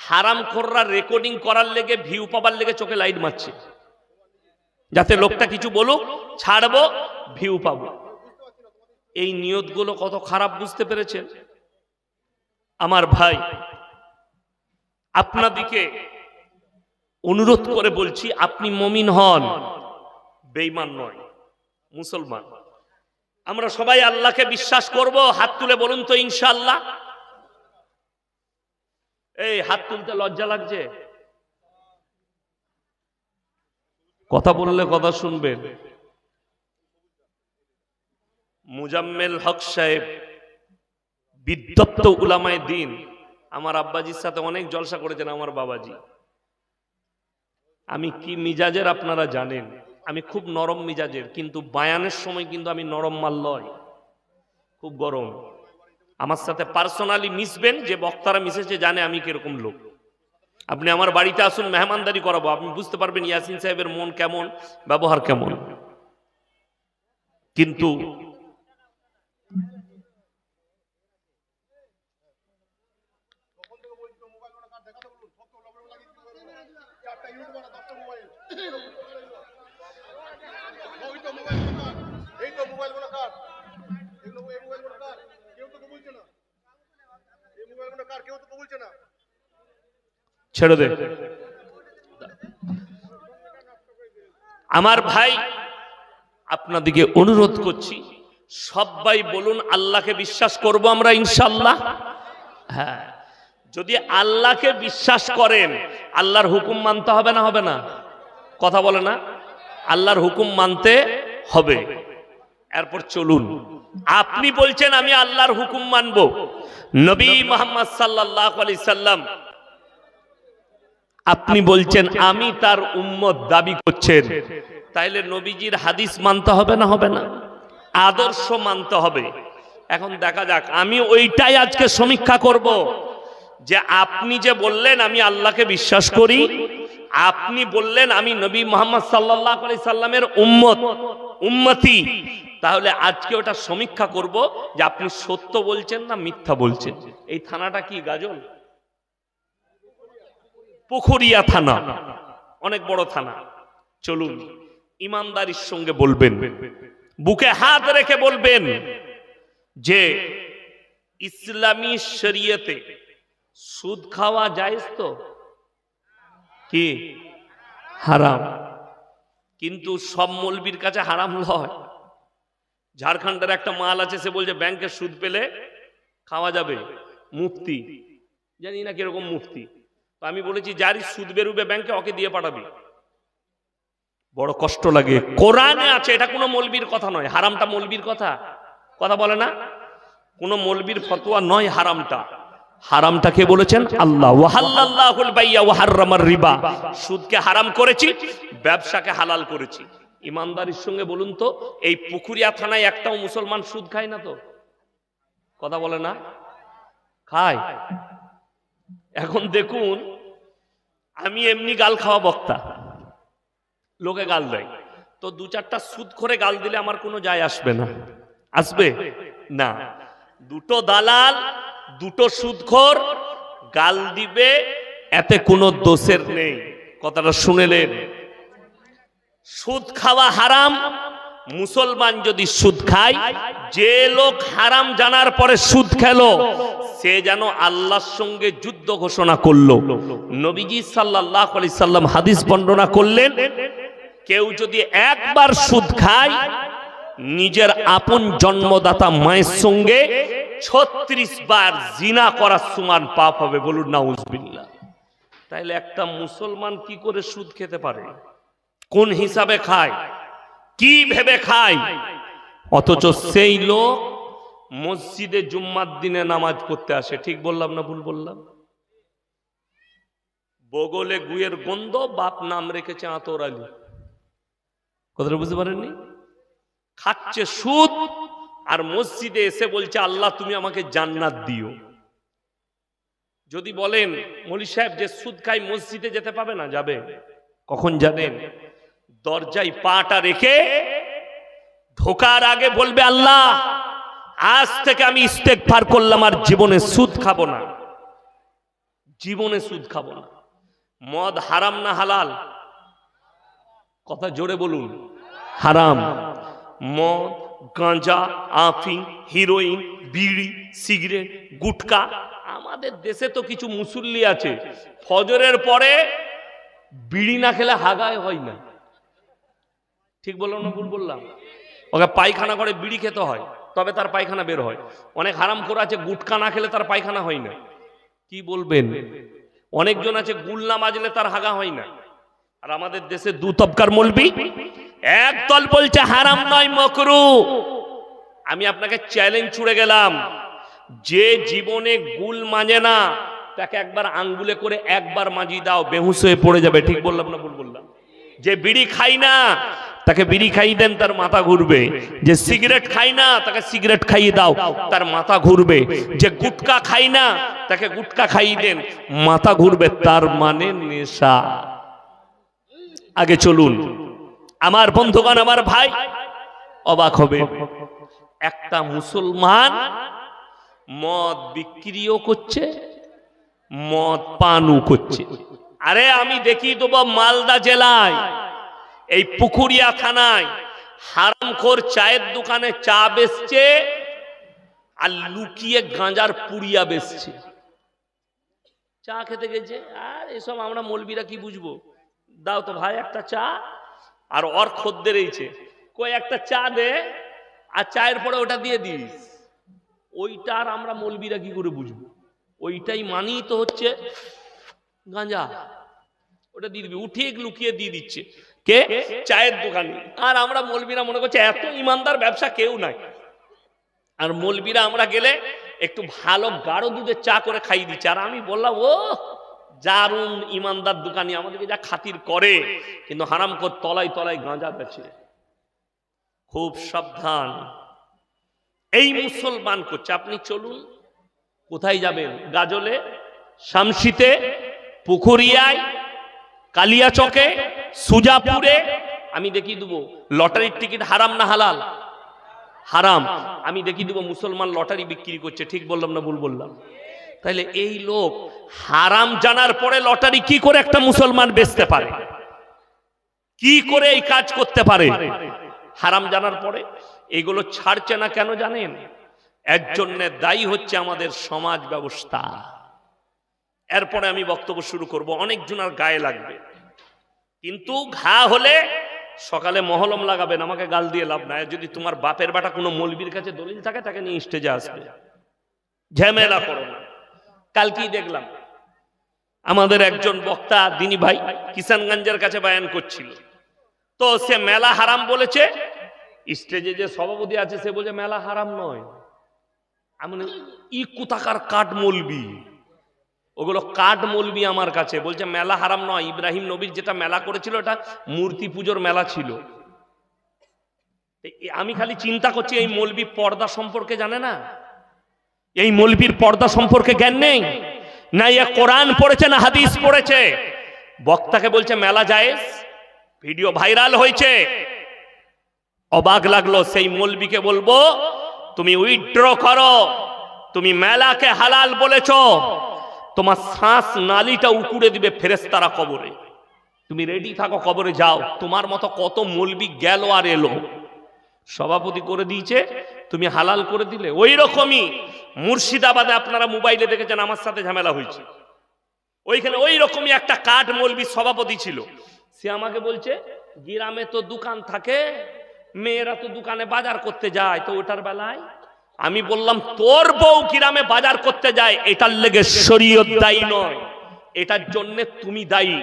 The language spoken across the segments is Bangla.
হারামখোররা রেকর্ডিং করার লেগে, ভিউ পাবার লেগে চোখে লাইট মারছে, যাতে লোকটা কিছু বলুক, ছাড়বো, ভিউ পাবো। এই নিয়তগুলো কত খারাপ বুঝতে পেরেছেন? আমার ভাই, আপনাদিকে অনুরোধ করে বলছি, আপনি মুমিন হন, বেঈমান নয়, মুসলমান। আমরা সবাই আল্লাহকে বিশ্বাস করব। হাত তুলে বলুন তো ইনশাআল্লাহ। এই হাত তুলতে লজ্জা লাগছে? কথা বললে কথা শুনবেন। মুজাম্মেল হক সাহেব, বিদ্যপ্ত উলামায়ে দ্বীন, আমার আব্বাজির সাথে অনেক জলসা করেছেন আমার বাবাজি। আমি কি মিজাজের আপনারা জানেন, আমি খুব নরম মিজাজের, কিন্তু বায়ানের সময় কিন্তু আমি নরম মাল নয়, খুব গরম। আমার সাথে পার্সোনালি মিশবেন, যে বক্তারা মিশেছে জানে আমি কিরকম লোক। আপনি আমার বাড়িতে আসুন, মেহমানদারি করাবো, আপনি বুঝতে পারবেন ইয়াসিন সাহেবের মন কেমন, ব্যবহার কেমন। কিন্তু ছেড়ে দে আমার ভাই, আপনাদিকে অনুরোধ করছি, সবাই বলুন আল্লাহকে বিশ্বাস করব আমরা ইনশাআল্লাহ। হ্যাঁ, যদি আল্লাহকে বিশ্বাস করেন, আল্লাহর হুকুম মানতে হবে না? হবে না? কথা বলে না? আল্লাহর হুকুম মানতে হবে। এরপর চলুন, আপনি বলছেন আমি আল্লাহর হুকুম মানব, নবী মুহাম্মদ সাল্লাল্লাহু আলাইহি সাল্লাম, আপনি বলছেন আমি তার উম্মত দাবি করছেন, তাইলে নবীজির হাদিস মানতে হবে না? হবে না? আদর্শ মানতে হবে। এখন দেখা যাক, আমি ওইটাই আজকে সমীক্ষা করব, যে আপনি যে বললেন আমি আল্লাহকে বিশ্বাস করি, আপনি বললেন আমি নবী মুহাম্মদ সাল্লাল্লাহু আলাইহি সাল্লামের উম্মতি, তাহলে আজকে ওটা সমীক্ষা করব যে আপনি সত্য বলছেন না মিথ্যা বলছেন। এই থানাটা কি গাজল? পুখুরিয়া থানা, অনেক বড় থানা। চলুন, ইমানদারির সঙ্গে বলবেন, বুকে হাত রেখে বলবেন যে ইসলামী শরীয়তে সুদ খাওয়া জায়েজ তো? কি হারাম? কিন্তু সব মৌলবীর কাছে হারাম নয়। ঝাড়খণ্ডের একটা মাল আছে, সে বলছে ব্যাংকে সুদ পেলে খাওয়া যাবে। মুফতি, জানি না কিরকম মুফতি। তো আমি বলেছি যারই সুদ বেরুবে ব্যাংকে, ওকে দিয়ে পাঠাবি। বড় কষ্ট লাগে। কোরআনে আছে, এটা কোনো মৌলবীর কথা নয়। হারামটা মৌলবীর কথা, কথা বলে না, কোনো মৌলবীর ফতোয়া নয় হারামটা। হারামটা কে বলেছেন? আল্লাহ। ওয়াহাল্লাল্লাহুল বাইয়া ওয়া হাররামার রিবা, সুদকে হারাম করেছি, ব্যবসাকে হালাল করেছি। ইমানদারির সঙ্গে বলুন তো, এই পুকুরিয়া থানায় একটাও মুসলমান সুদ খায় না তো? কথা বলে না? খায়। এখন দেখুন, আমি এমনি গাল খাওয়া বক্তা, লোকে গাল দেয়, তো দু চারটা সুদ করে গাল দিলে আমার কোনো যায় আসবে না? আসবে না? দুটো দালাল, দুটো সুদখোর গাল দিবে, এতে কোনো দোষের নেই। কথাটা শুনেলেন? সুদ খাওয়া হারাম। মুসলমান যদি সুদ খায়, যে লোক হারাম জানার পরে সুদ খেলো, সে যেন আল্লাহর সঙ্গে যুদ্ধ ঘোষণা করলো। নবীজি সাল্লাল্লাহু আলাইহি সাল্লাম হাদিস বর্ণনা করলেন, কেউ যদি একবার সুদ খায়, নিজের আপন জন্মদাতা মায়ের সঙ্গে 36 বার জিনা করার সমান পাপ হবে। বলুন নাউজুবিল্লাহ। তাইলে একটা মুসলমান কি করে সুদ খেতে পারে? কোন হিসাবে খায়? কি ভেবে খায়? অথচ সেই লোক মসজিদে জুম্মার দিনে নামাজ পড়তে আসে। ঠিক বললাম না ভুল বললাম? বগলে গুয়ের গন্ধ, বাপ নাম রেখেছে আতর আলী। কথাটা বুঝতে পারেননি? খাচ্ছে সুদ, আর মসজিদে এসে বলছে আল্লাহ তুমি আমাকে জান্নাত দিও। যদি বলেন মৌলী সাহেব যে সুদ খাই মসজিদে যেতে পাবে না, যাবে। কখন জানেন? দরজায় পাটা রেখে ঢোকার আগে বলবে আল্লাহ আজ থেকে আমি ইস্তেগফার করলাম, আর জীবনে সুদ খাবো না। জীবনে সুদ খাবো না। মদ হারাম না হালাল? কথা জোরে বলুন। হারাম। মদ, গাঁজা, আফিং, হিরোইন, বিড়ি, সিগারেট, গুটকা। আমাদের দেশে তো কিছু মুসল্লি আছে ফজরের পরে বিড়ি না খেলে হাগায় হয় না। ঠিক বললাম না ভুল বললাম? ওকে পায়খানা করে বিড়ি খেতে হয়, তবে তার পায়খানা বের হয়। অনেক হারাম করে আছে গুটকা না খেলে তার পায়খানা হয় না। কি বলবেন? অনেকজন আছে গুল না বাজলে তার হাগা হয় না। আর আমাদের দেশে দু তবকার মৌলবি, একদল বলছে হারাম নয় মাকরুহ। আমি আপনাকে চ্যালেঞ্জ ছুড়ে গেলাম, যে জীবনে গুল মাজে না তাকে একবার আঙ্গুলে করে একবার মাজি দাও, বেহুশ হয়ে পড়ে যাবে। ঠিক বললাম না ভুল বললাম? যে বিড়ি খাই না তাকে বিড়ি খাইয়ে দেন, তার মাথা ঘুরবে। যে সিগারেট খাই না তাকে সিগারেট খাইয়ে দাও, তার মাথা ঘুরবে। যে গুটকা খাই না তাকে গুটকা খাইয়ে দেন, মাথা ঘুরবে। তার মানে নেশা। আগে চলুন আমার বন্ধুগণ, আমার ভাই, অবাক হবে। একটা মুসলমান মদ বিক্রিও করছে, মদ পানও করছে। আরে আমি দেখি দেবো মালদা জেলায় এই পুকুরিয়া থানায় হারামখোর চায়ের দোকানে চা বেচছে আর লুকিয়ে গাঁজার পুড়িয়া বেচছে। চা খেতে গেছে, আর এসব আমরা মৌলবীরা কি বুঝবো? দাও তো ভাই একটা চা। আর ওর খদ্দের এইছে, কই একটা চা দে, আর চায়ের পরে ওটা দিয়ে দিস। ওইটা আর আমরা মৌলবীরা কি করে বুঝবো? ওইটাই মানি তো হচ্ছে গাঁজা। ওটা দিয়ে দিবি, উঠিয়ে লুকিয়ে দিয়ে দিচ্ছে কে? চায়ের দোকানে। আর আমরা মৌলবীরা মনে করছে এত ইমানদার ব্যবসা কেউ নাই। আর মৌলবীরা আমরা গেলে একটু ভালো গাঢ় দুধের চা করে খাইয়ে দিচ্ছে। আর আমি বললাম, ও দারুন ইমানদার দোকানি, আমাদেরকে যা খাতির করে, কিন্তু হারামখোর তলায় তলায় গাঁজা বেচে। খুব সাবধান। এই মুসলমান করছে। আপনি চলুন, কোথায় যাবেন? গাজলে, শামসিতে, পুকুরিয়ায়, কালিয়াচকে, সুজাপুরে। আমি দেখিয়ে দেবো লটারির টিকিট হারাম না হালাল? হারাম। আমি দেখিয়ে দেবো মুসলমান লটারি বিক্রি করছে। ঠিক বললাম না ভুল বললাম? তাহলে এই লোক হারাম জানার পরে লটারি কি করে একটা মুসলমান বেচতে পারে? কি করে এই কাজ করতে পারে হারাম জানার পরে? এগুলো ছাড়ছে না কেন জানেন? এর জন্য দায়ী হচ্ছে আমাদের সমাজ ব্যবস্থা। এরপরে আমি বক্তব্য শুরু করব। অনেকজনের গায়ে লাগবে, কিন্তু ঘা হলে সকালে মহলম লাগাবেন, আমাকে গাল দিয়ে লাভ নাই। যদি তোমার বাপের বাটা কোনো মৌলবীর কাছে দলিল থাকে তাকে নিয়ে স্টেজে আসবে, ঝামেলা করো না। কালকেই দেখলাম আমাদের একজন বক্তা দিনী ভাই কিষানগঞ্জের কাছে বয়ান করছিল, তো সে মেলা হারাম বলেছে। স্টেজে যে সভাপতি আছে সে বলছে মেলা হারাম নয়। আমি ই কোথাকার কাঠ মৌলবি, ওগুলো কাঠ মৌলবি আমার কাছে বলছে মেলা হারাম নয়। ইব্রাহিম নবীর যেটা মেলা করেছিল এটা মূর্তি পুজোর মেলা ছিল। আমি খালি চিন্তা করছি, এই মৌলবি পর্দা সম্পর্কে জানে না? এই মৌলবীর পর্দা সম্পর্কে জ্ঞান নেই না? এ কোরআন পড়েছে না হাদিস পড়েছে? বক্তাকে বলছে মেলা জায়েজ, ভিডিও ভাইরাল হয়েছে। অবাক লাগলো। সেই মৌলবীকে বলবো তুমি উইথড্র করো, তুমি মেলাকে হালাল বলেছো, তোমার শ্বাস নালীটা উকুড়ে দিবে ফেরেশতারা কবরে। তুমি রেডি থাকো, কবরে যাও। তোমার মতো কত মৌলবি গেল আর এলো, সভাপতি করে দিয়েছে, তুমি হালাল করে দিলে। ওই রকমই মুর্শিদাবাদে আপনারা মোবাইলে দেখেছেন, আমার সাথে ঝামেলা হয়েছে। ওইখানে ওই রকমই একটা কাঠ মৌলবি সভাপতি ছিল। সে আমাকে বলছে গ্রামে তো দোকান থাকে, মেয়েরা তো দোকানে বাজার করতে যায়, তো ওটার বেলায় আমি বললাম তোর বউ গ্রামে বাজার করতে যায়, এটার লেগে শরীয়ত দায়ী নয়, এটার জন্য তুমি দায়ী।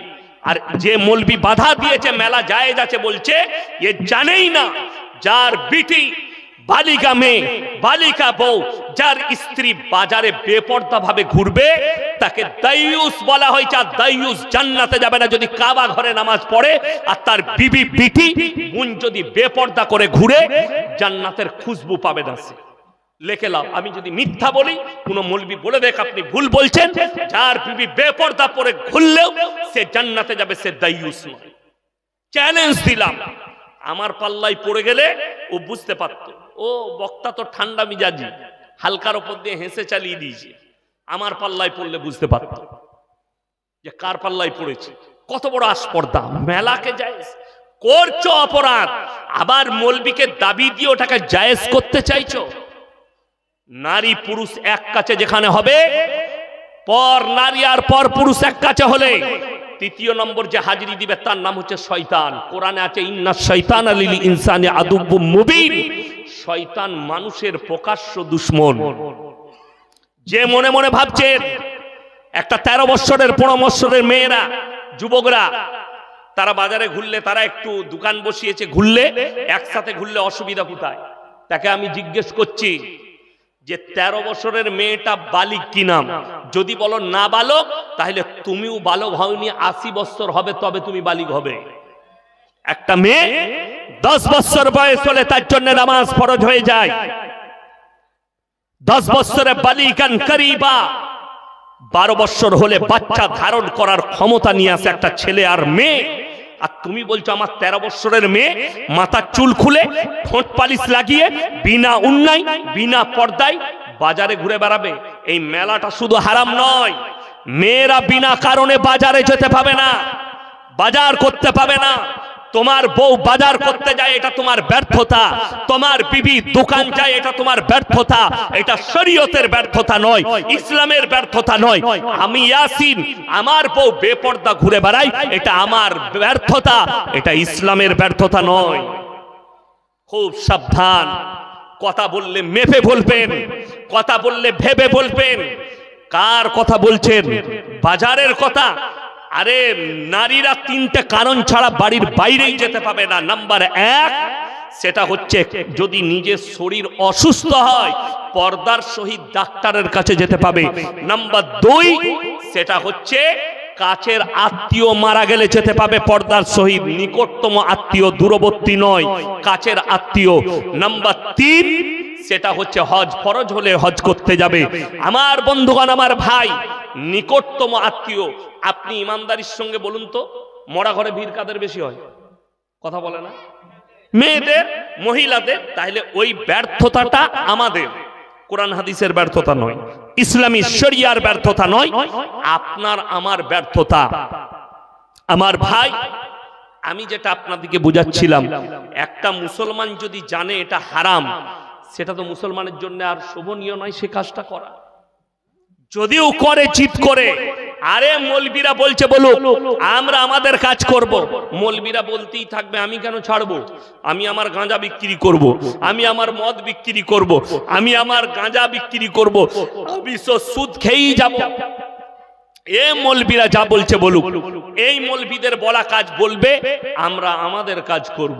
আর যে মৌলবি বাধা দিয়েছে মেলা জায়েজ আছে বলছে, এ জানেই না যার বিটি বালিকা মেয়ে, বালিকা বউ, যার স্ত্রী বাজারে বেপর্দা ভাবে ঘুরবে তাকে দাইয়ুস বলা হয়েছে। আর দাইয়ুস জান্নাতে যাবে না যদি কাবা ঘরে নামাজ পড়ে, আর তার বিবি বিটি বোন যদি বেপর্দা করে ঘুরে জান্নাতের খুশবু পাবে না। সে লেখে লাও। আমি যদি মিথ্যা বলি, কোন মৌলবি বলে দেখ আপনি ভুল বলছেন, যার বিবি বেপর্দা পরে ঘুরলেও সে জান্নাতে যাবে, সে দাইয়ুস নয়। চ্যালেঞ্জ দিলাম। আমার পাল্লাই পড়ে গেলে ও বুঝতে পারত। ও বক্তা তো ঠান্ডা মিজাজি, হালকার উপর দিয়ে হেসে চালিয়ে দিয়েছে। আমার পাল্লায় পড়লে বুঝতে পারত। যে কার পাল্লায় পড়েছে, কত বড় আসপর্দা। মেলাকে জায়েজ করছো অপরাধ, আবার মৌলবীকে দাবি দিয়ে ওটাকে জায়েজ করতে চাইছো। নারী পুরুষ এক কাছে যেখানে হবে, পর নারী আর পর পুরুষ এক কাছে হলে তৃতীয় নম্বর যে হাজিরি দিবে তার নাম হচ্ছে শয়তান। কোরআনে আছে ইন্নাশ শাইতানা লিল ইনসানি আদুব্বুম মুবিন, শয়তান মানুষের প্রকাশ্য দুশমন। যে মনে মনে ভাবছেন একটা 13 বছরের 15 বছরের মেয়েরা যুবকরা তারা বাজারে ঘুরলে, তারা একটু দোকান বসিয়েছে ঘুরলে, একসাথে ঘুরলে অসুবিধা কোথায়? তাকে আমি জিজ্ঞেস করছি যে 13 বছরের মেয়েটা বালিক কি নাম? যদি বলো না বালক, তাহলে তুমিও বালক হওনি, 80 বছর হবে তবে তুমি বালিক হবে। একটা মেয়ে 10 বছর বয়স হলে তার জন্য নামাজ ফরজ হয়ে যায়। 10 বছরে বালিকান করিবা, 12 বছর হলে বাচ্চা ধারণ করার ক্ষমতা নিয়ে আসে একটা ছেলে আর মেয়ে। আর তুমি বলছো আমার 13 বছরের মেয়ে মাথার চুল খুলে ঠোঁট পালিশ লাগিয়ে বিনা উন্নায় বিনা পর্দায় বাজারে ঘুরে বেড়াবে। এই মেলাটা শুধু হারাম নয়, মেয়েরা বিনা কারণে বাজারে যেতে পাবে না, বাজার করতে পাবে না। তোমার বউ বাজার করতে যায়, এটা তোমার ব্যর্থতা। তোমার বিবি দোকান যায়, এটা তোমার ব্যর্থতা। এটা শরীয়তের ব্যর্থতা নয়, ইসলামের ব্যর্থতা নয়। আমি ইয়াসিন, আমার বউ বেপর্দা ঘুরে বেড়াই, এটা আমার ব্যর্থতা, এটা ইসলামের ব্যর্থতা নয়। খুব সাবধান, কথা বললে মেপে বলবেন, কথা বললে ভেবে বলবেন। কার কথা বলছেন? বাজারের কথা। আরে নারীরা 3টে কারণ ছাড়া বাড়ির বাইরেই যেতে পাবে না। নাম্বার 1, সেটা হচ্ছে যদি নিজের শরীর অসুস্থ হয় পর্দার সহিত ডাক্তারের কাছে যেতে পাবে। নাম্বার 2, সেটা হচ্ছে কাছের আত্মীয় মারা গেলে যেতে পাবে পর্দার সহিত, নিকটতম আত্মীয়, দূরবর্তী নয়, কাছের আত্মীয়। নাম্বার 3, সেটা হচ্ছে হজ ফরজ হলে হজ করতে যাবে। আমার বন্ধুগণ, আমার ভাই, নিকটতম আত্মীয়। আপনি ইমানদারির সঙ্গে বলুন তো, মরা ঘরে ভিড় কাদের বেশি হয়? কথা বলে না? মেয়েদের, মহিলাদের। তাহলে ওই ব্যর্থতাটা আমাদের, কোরআন হাদিসের ব্যর্থতা নয়, ইসলামী শরিয়ার ব্যর্থতা নয়, আপনার আমার ব্যর্থতা। আমার ভাই, আমি যেটা আপনাদেরকে বুঝাচ্ছিলাম, একটা মুসলমান যদি জানে এটা হারাম, সেটা তো মুসলমানের জন্য আর শোভনীয় নয় সে কাজটা করা। যদিও করে জিদ করে, আরে মৌলবীরা বলছে বলুক, আমরা আমাদের কাজ করব। মৌলবীরা বলতেই থাকবে, আমি কেন ছাড়বো? আমি আমার গাঁজা বিক্রি করব, আমি আমার মদ বিক্রি করব, আমি আমার গাঁজা বিক্রি করব, আমি সুদ খেয়েই যাব। এ মৌলবীরা যা বলছে বলুক, এই মৌলবীদের বলা কাজ বলবে, আমরা আমাদের কাজ করব।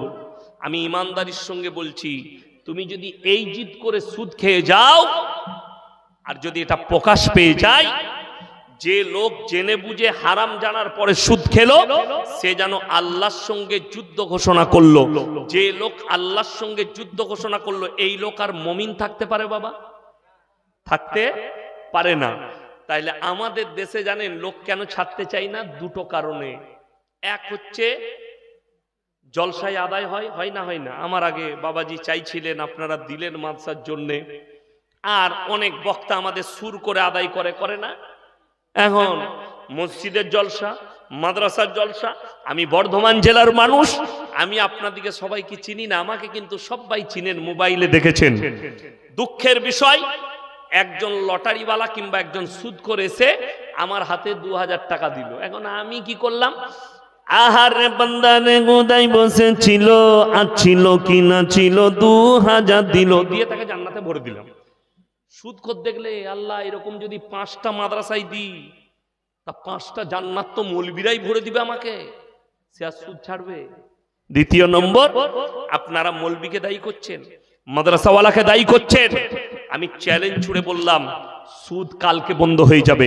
আমি ইমানদারির সঙ্গে বলছি, তুমি যদি এই জিদ করে সুদ খেয়ে যাও, আর যদি এটা প্রকাশ পেয়ে যায়, যে লোক জেনে বুঝে হারাম জানার পরে সুদ খেলো, সে যেন আল্লাহর সঙ্গে যুদ্ধ ঘোষণা করলো। যে লোক আল্লাহর সঙ্গে যুদ্ধ ঘোষণা করলো, এই লোক আর মুমিন থাকতে পারে? বাবা, থাকতে পারে না। তাইলে আমাদের দেশে জানেন লোক কেন ছাড়তে চাই না? 2টো কারণে। এক হচ্ছে জলসায় আদায় হয় না হয় না? আমার আগে বাবাজি চাইছিলেন, আপনারা দিলেন মাদ্রাসার জন্যে। আর অনেক বক্তা আমাদের সুর করে আদায় করে না? এখন মসজিদের জলসা, মাদ্রাসার জলসা। আমি বর্ধমান জেলার মানুষ, আমি আপনাদেরকে সবাইকে চিনি না, আমাকে কিন্তু সবাই চিনেন, মোবাইলে দেখেছেন। দুঃখের বিষয়, একজন লটারিওয়ালা কিংবা একজন সুদখোর এসে আমার হাতে 2000 টাকা দিল। এখন আমি কি করলাম? আহারে বান্দারে গোদাই বসেছিল, আর ছিল কি না ছিল, 2000 দিল, দিয়ে তাকে জান্নাতে ভরে দিলাম। সুদখোর দেখলে, আল্লাহ এরকম যদি 5টা মাদ্রাসায় দিই, তা 5টা জান্নাত তো মৌলবীরাই ভরে দিবে আমাকে, সে আর সুদ ছাড়বে? দ্বিতীয় নম্বর, আপনারা মৌলবীকে দায়ী করছেন, মাদ্রাসাওয়ালাকে দায়ী করছেন। আমি চ্যালেঞ্জ ছুড়ে বললাম, সুদ কালকে বন্ধ হয়ে যাবে,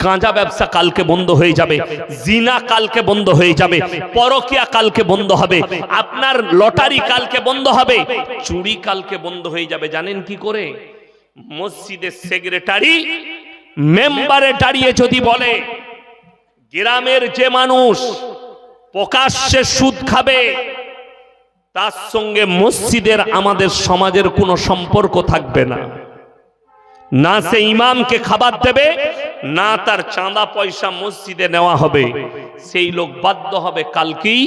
গাঁজা ব্যবসা কালকে বন্ধ হয়ে যাবে, জিনা কালকে বন্ধ হয়ে যাবে, পরকিয়া কালকে বন্ধ হবে, আপনার লটারি কালকে বন্ধ হবে, চুরি কালকে বন্ধ হয়ে যাবে। জানেন কি করে? মসজিদের সেক্রেটারি মেম্বারে দাঁড়িয়ে যদি বলে, গ্রামের যে মানুষ প্রকাশ্যে সুদ খাবে, তার সঙ্গে মসজিদের আমাদের সমাজের কোনো সম্পর্ক থাকবে না। না সে ইমামকে খাবার দেবে, না তার চাঁদা পয়সা মসজিদে নেওয়া হবে। সেই লোক বাধ্য হবে কালকেই,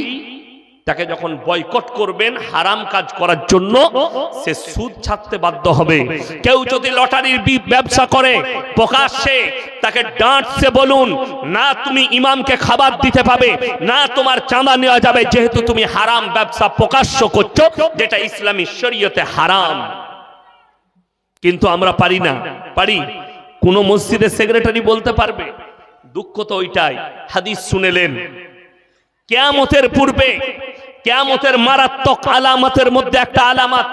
তাকে যখন বয়কট করবেন হারাম কাজ করার জন্য, সে সুদ ছাড়তে বাধ্য হবে। কেউ যদি লটারির ব্যবসা করে প্রকাশ্যে, তাকে ডাঁটছে বলুন, না তুমি ইমামকে খাবার দিতে পাবে, না তোমার চাঁদা নেওয়া যাবে, যেহেতু তুমি হারাম ব্যবসা প্রকাশ্য করছো, যেটা ইসলামী শরীয়তে হারাম। কিন্তু আমরা পারি না। পারি? কোন মসজিদের সেক্রেটারি বলতে পারবে? দুঃখ তো ওইটাই। হাদিস শুনেলেন, কিয়ামতের পূর্বে, কিয়ামতের মারাত্মক আলামতের মধ্যে একটা আলামত,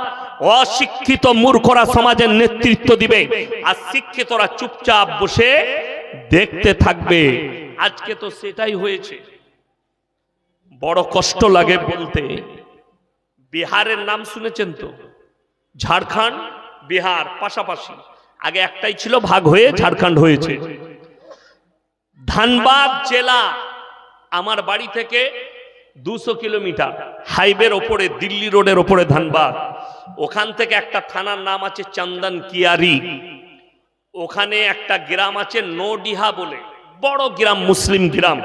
অশিক্ষিত মূর্খরা সমাজের নেতৃত্ব দিবে, আর শিক্ষিতরা চুপচাপ বসে দেখতে থাকবে। আজকে তো সেটাই হয়েছে। বড় কষ্ট লাগে বলতে। বিহারের নাম শুনেছেন তো? ঝাড়খণ্ড বিহার পাশাপাশি, আগে একটাই ছিল, ভাগ হয়ে ঝাড়খণ্ড হয়েছে। ধানবাদ জেলা আমার বাড়ি থেকে 200 কিলোমিটার, হাইওয়ের ওপরে, দিল্লি রোডের ওপরে ধানবাদ। ওখান থেকে একটা থানার নাম আছে চন্দন কিয়ারি, ওখানে একটা গ্রাম আছে নোডিহা বলে, বড় গ্রাম, মুসলিম গ্রাম।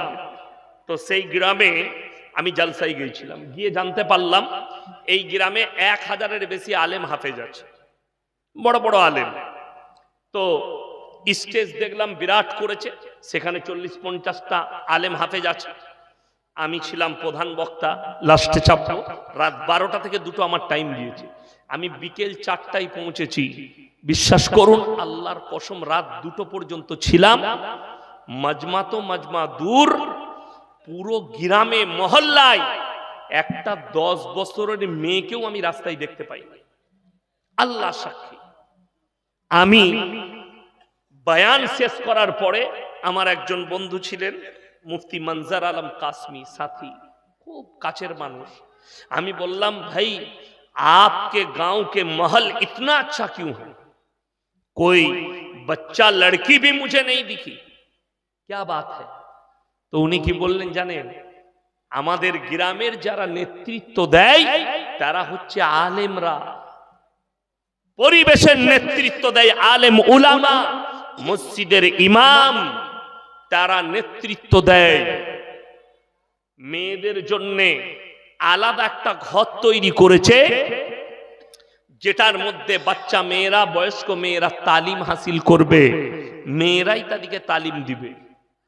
তো সেই গ্রামে আমি জালসায় গিয়েছিলাম, গিয়ে জানতে পারলাম এই গ্রামে 1000-এর বেশি আলেম হাফেজ আছে, বড় বড় আলেম। তো স্টেজ দেখলাম বিরাট করেছে, সেখানে 40-50টা আলেম হাফেজ আছে। আমি ছিলাম প্রধান বক্তা, লাস্টে চাপবো। রাত 12টা থেকে 2টো আমার টাইম দিয়েছে, আমি বিকেল 4টায় পৌঁছেছি। বিশ্বাস করুন, আল্লাহর কসম, রাত 2টো পর্যন্ত ছিলাম। মাজমা তো মাজমা দূর, পুরো গ্রামে মহল্লায় একটা 10 বছরের মেয়েকেও আমি রাস্তায় দেখতে পাই। আল্লাহ সাক্ষী। আমি বয়ান শেষ করার পরে আমার একজন বন্ধু ছিলেন, মুফতি মনজর আলম কাসমি, সাথী, খুব কাছের মানুষ। আমি বললাম, ভাই आपके गांव के महल इतना अच्छा क्यों है? कोई बच्चा लड़की भी मुझे नहीं दिखी, क्या बात है? तो उन्हीं की बोललेন জানেন, আমাদের গ্রামের যারা নেতৃত্ব দেয় তারা হচ্ছে আলেমরা। পরিবেশের নেতৃত্ব দেয় আলেম উলামা, মসজিদের ইমাম, তারা নেতৃত্ব দেয়। মেয়েদের জন্য আলাদা একটা ঘর তৈরি করেছে, যেটার মধ্যে বাচ্চা মেয়েরা, বয়স্ক মেয়েরা তালিম হাসিল করবে, মেয়েরাই তাদেরকে তালিম দিবে,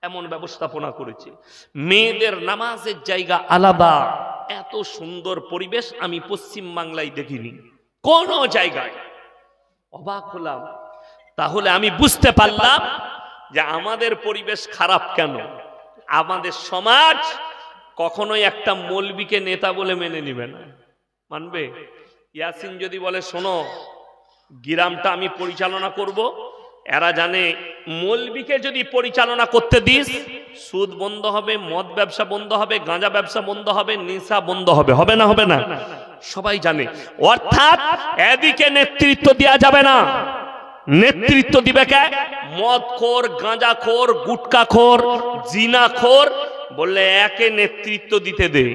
এমন ব্যবস্থাপনা করেছে। মেয়েদের নামাজের জায়গা আলাদা। এত সুন্দর পরিবেশ আমি পশ্চিম বাংলায় দেখিনি কোন জায়গায়। অবাক হলাম। তাহলে আমি বুঝতে পারলাম যে আমাদের পরিবেশ খারাপ কেন। আমাদের সমাজ কখনোই একটা মৌলবীকে নেতা বলে মেনে নিবে না। মানবে? ইয়াসিন যদি বলে, শোনো গ্রামটা আমি পরিচালনা করব, এরা জানে মৌলবীকে যদি পরিচালনা করতে দিস, সুদ বন্ধ হবে, মদ ব্যবসা বন্ধ হবে, গাঁজা ব্যবসা বন্ধ হবে, নেশা বন্ধ হবে। হবে না? হবে না? সবাই জানে। অর্থাৎ এদিকে নেতৃত্ব দেওয়া যাবে না। নেতৃত্ব দিবে কে? মদখোর, গাঁজাখোর, গুটকাখোর, জিনাখোর, বললে একে নেতৃত্ব দিতে দে।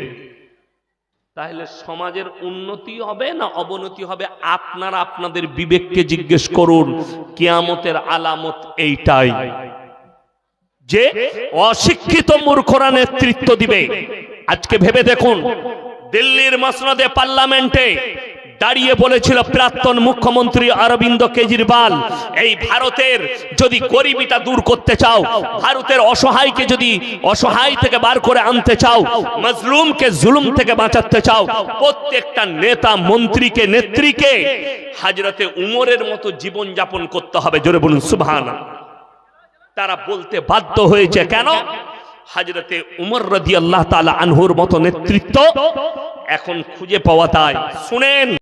তাহলে সমাজের উন্নতি হবে না অবনতি হবে? আপনারা আপনাদের বিবেককে জিজ্ঞেস করুন। কিয়ামতের আলামত এইটাই, যে অশিক্ষিত মূর্খরা নেতৃত্ব দিবে। আজকে ভেবে দেখুন, দিল্লির মসনদে পার্লামেন্টে দাঁড়িয়ে বলেছিল প্রাক্তন মুখ্যমন্ত্রী অরবিন্দ কেজরিওয়াল, এই ভারতের যদি গরিবিটা দূর করতে চাও, ভারতের অসহায়কে যদি অসহায় থেকে বার করে আনতে চাও, মজলুমকে জুলুম থেকে বাঁচাতে চাও, প্রত্যেকটা নেতা মন্ত্রীকে নেত্রীকে হযরতে উমরের মতো জীবন যাপন করতে হবে। জোরে বলুন সুবহানাল্লাহ। তারা বলতে বাধ্য হয়েছে কেন? হযরতে উমর রাদিয়াল্লাহু তাআলা আনহুর মতো নেতৃত্ব এখন খুঁজে পাওয়া যায়। শুনেন।